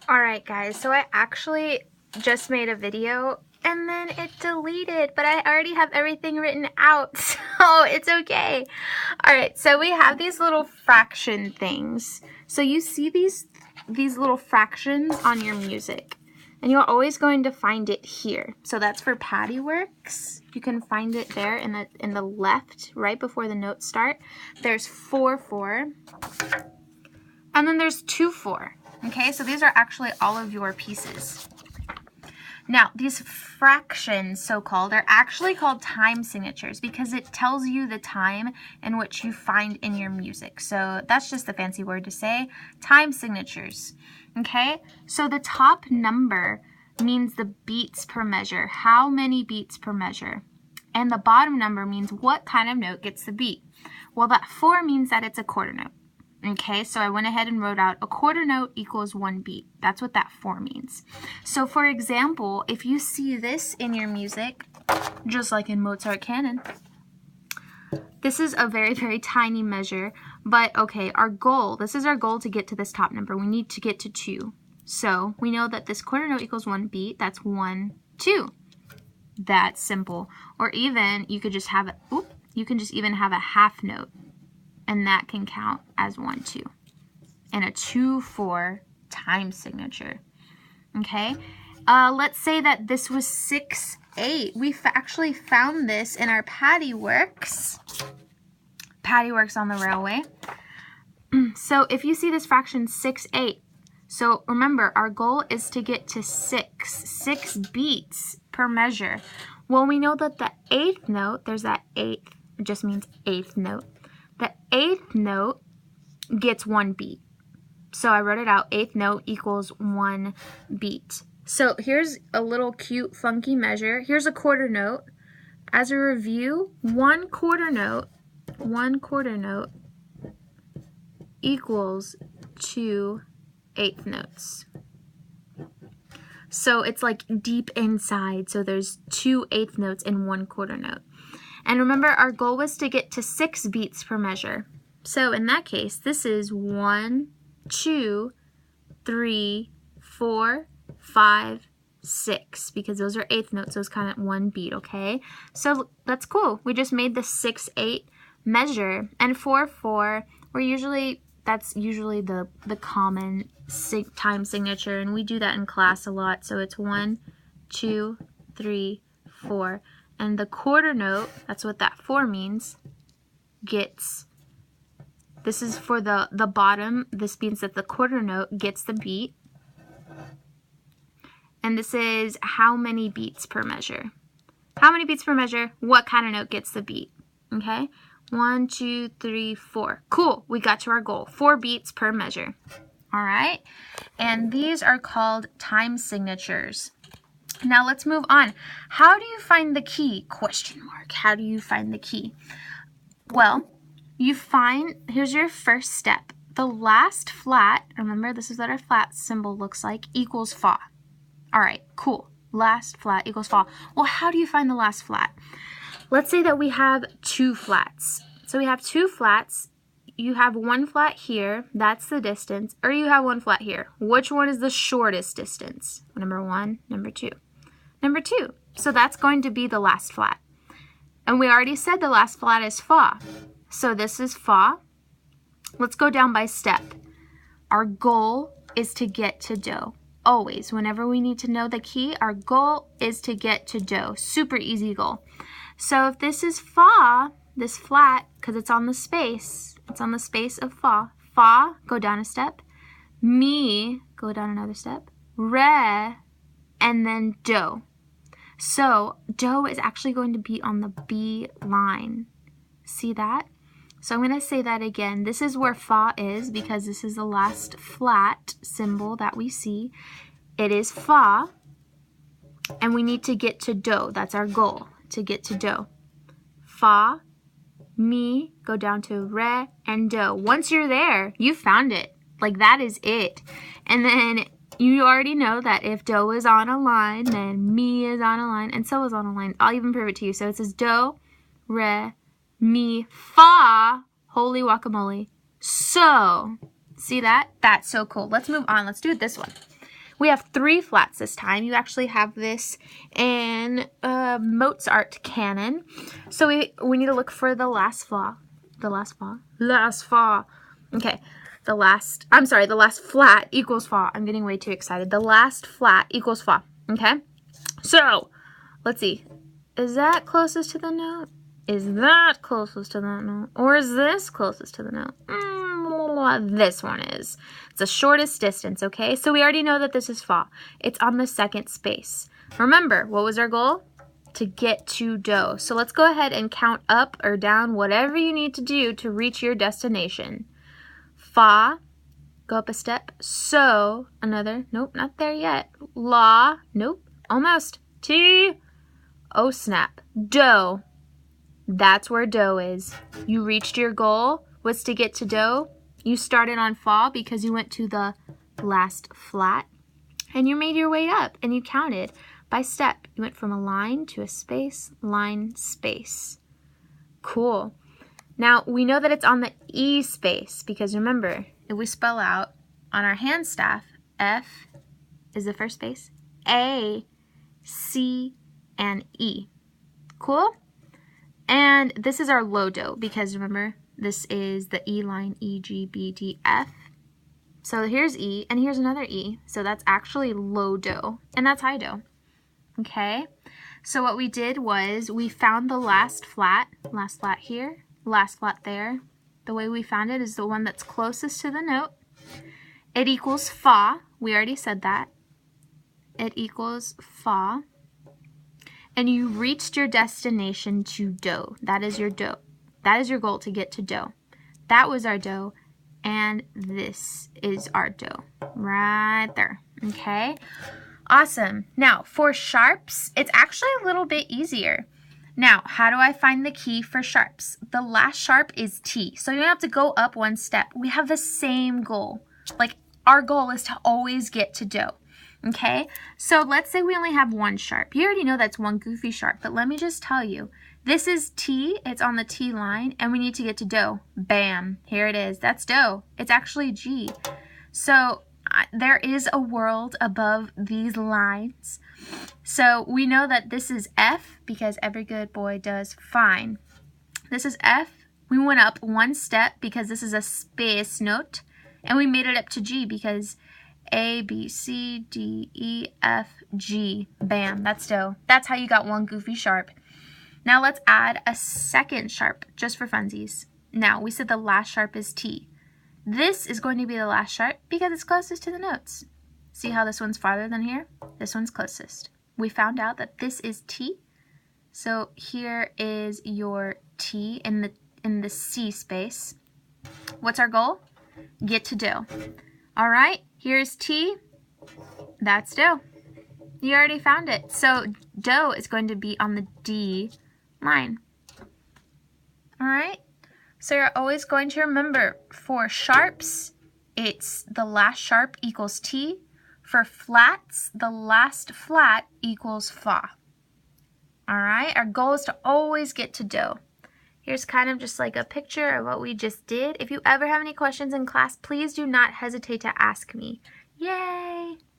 Alright guys, so I actually just made a video and then it deleted, but I already have everything written out, so it's okay. Alright, so we have these little fraction things. So you see these little fractions on your music, and you're always going to find it here. So that's for PADDBFBE. You can find it there in the left, right before the notes start. There's 4/4, and then there's 2/4. Okay, so these are actually all of your pieces. Now, these fractions, so-called, are actually called time signatures because it tells you the time in which you find in your music. So that's just a fancy word to say time signatures. Okay, so the top number means the beats per measure, how many beats per measure. And the bottom number means what kind of note gets the beat. Well, that 4 means that it's a quarter note. Okay, so I went ahead and wrote out a quarter note equals 1 beat. That's what that 4 means. So for example, if you see this in your music, just like in Mozart canon, this is a very, very tiny measure, but okay, this is our goal to get to this top number. We need to get to 2. So we know that this quarter note equals 1 beat. That's 1, 2. That's simple. Or even you could just have you can just even have a half note, and that can count as 1, 2. And a 2/4 time signature. Okay? Let's say that this was 6/8. We actually found this in our PADDBFBE. PADDBFBE on the railway. So if you see this fraction 6/8, so remember our goal is to get to 6 beats per measure. Well, we know that the 8th note, there's that 8th, it just means 8th note. The 8th note gets 1 beat. So I wrote it out, 8th note equals 1 beat. So here's a little cute funky measure. Here's a quarter note. As a review, one quarter note equals 2 8th notes. So it's like deep inside, so there's 2 8th notes in 1 quarter note. And remember, our goal was to get to 6 beats per measure. So in that case, this is 1, 2, 3, 4, 5, 6, because those are 8th notes, so it's kind of 1 beat, okay? So that's cool. We just made the 6/8 measure, and 4/4, that's usually the common time signature, and we do that in class a lot. So it's 1, 2, 3, 4. And the quarter note, that's what that 4 means, this is for the bottom. This means that the quarter note gets the beat. And this is how many beats per measure. How many beats per measure? What kind of note gets the beat? Okay? 1, 2, 3, 4. Cool, we got to our goal. 4 beats per measure. All right? And these are called time signatures. Now let's move on. How do you find the key? Question mark. How do you find the key? Well, here's your first step. The last flat, remember this is what our flat symbol looks like, equals fa. All right, cool. Last flat equals fa. Well, how do you find the last flat? Let's say that we have 2 flats. So we have 2 flats. You have 1 flat here, that's the distance, or you have 1 flat here. Which one is the shortest distance? Number 1, number 2. Number 2. So that's going to be the last flat. And we already said the last flat is fa. So this is fa. Let's go down by step. Our goal is to get to do. Always, whenever we need to know the key, our goal is to get to do. Super easy goal. So if this is fa, this flat, because it's on the space of fa. Fa, go down a step. Mi, go down another step. Re, and then do. So do is actually going to be on the B line. See that? So I'm going to say that again. This is where fa is because this is the last flat symbol that we see. It is fa, and we need to get to do. That's our goal, to get to do. Fa, mi, go down to re, and do. Once you're there, you found it. Like, that is it. And then you already know that if do is on a line, then mi is on a line, and so is on a line. I'll even prove it to you. So it says do, re, mi, fa, holy guacamole, so. See that? That's so cool. Let's move on. Let's do this one. We have 3 flats this time. You actually have this in Mozart canon. So we need to look for the last fa. The last fa. Last fa. Okay. The last flat equals fa. I'm getting way too excited. The last flat equals fa. Okay? So, let's see. Is that closest to the note? Is that closest to that note? Or is this closest to the note? This one is. It's the shortest distance, okay? So we already know that this is fa. It's on the 2nd space. Remember, what was our goal? To get to do. So let's go ahead and count up or down whatever you need to do to reach your destination. Fa, go up a step. So, another, nope, not there yet. La, nope, almost. Ti, oh snap. Do, that's where do is. You reached your goal, was to get to do. You started on fa because you went to the last flat and you made your way up and you counted by step. You went from a line to a space, line, space. Cool. Now we know that it's on the E space because remember, if we spell out on our hand staff, F is the first space, A, C, and E. Cool? And this is our low do because remember, this is the E line, E, G, B, D, F. So here's E, and here's another E. So that's actually low do, and that's high do. Okay? So what we did was we found the last flat here, last flat there. The way we found it is the one that's closest to the note. It equals fa. We already said that. It equals fa. And you reached your destination to do. That is your do. That is your goal, to get to do. That was our do, and this is our do. Right there. Okay? Awesome. Now, for sharps, it's actually a little bit easier. Now, how do I find the key for sharps? The last sharp is T, so you don't have to go up one step. We have the same goal. Like, our goal is to always get to do. Okay, so let's say we only have one sharp. You already know that's one goofy sharp, but let me just tell you, this is T, it's on the T line, and we need to get to do. Bam, here it is. That's do. It's actually G. So there is a world above these lines. So we know that this is F because every good boy does fine. This is F. We went up one step because this is a space note, and we made it up to G because A, B, C, D, E, F, G. Bam, that's do. That's how you got one goofy sharp. Now let's add a second sharp just for funsies. Now we said the last sharp is T. This is going to be the last sharp because it's closest to the notes. See how this one's farther than here? This one's closest. We found out that this is T. So here is your T in the C space. What's our goal? Get to do. All right, here's T. That's do. You already found it. So do is going to be on the D line. All right, so you're always going to remember for sharps, it's the last sharp equals T. For flats, the last flat equals fa. All right, our goal is to always get to do. Here's kind of just like a picture of what we just did. If you ever have any questions in class, please do not hesitate to ask me. Yay!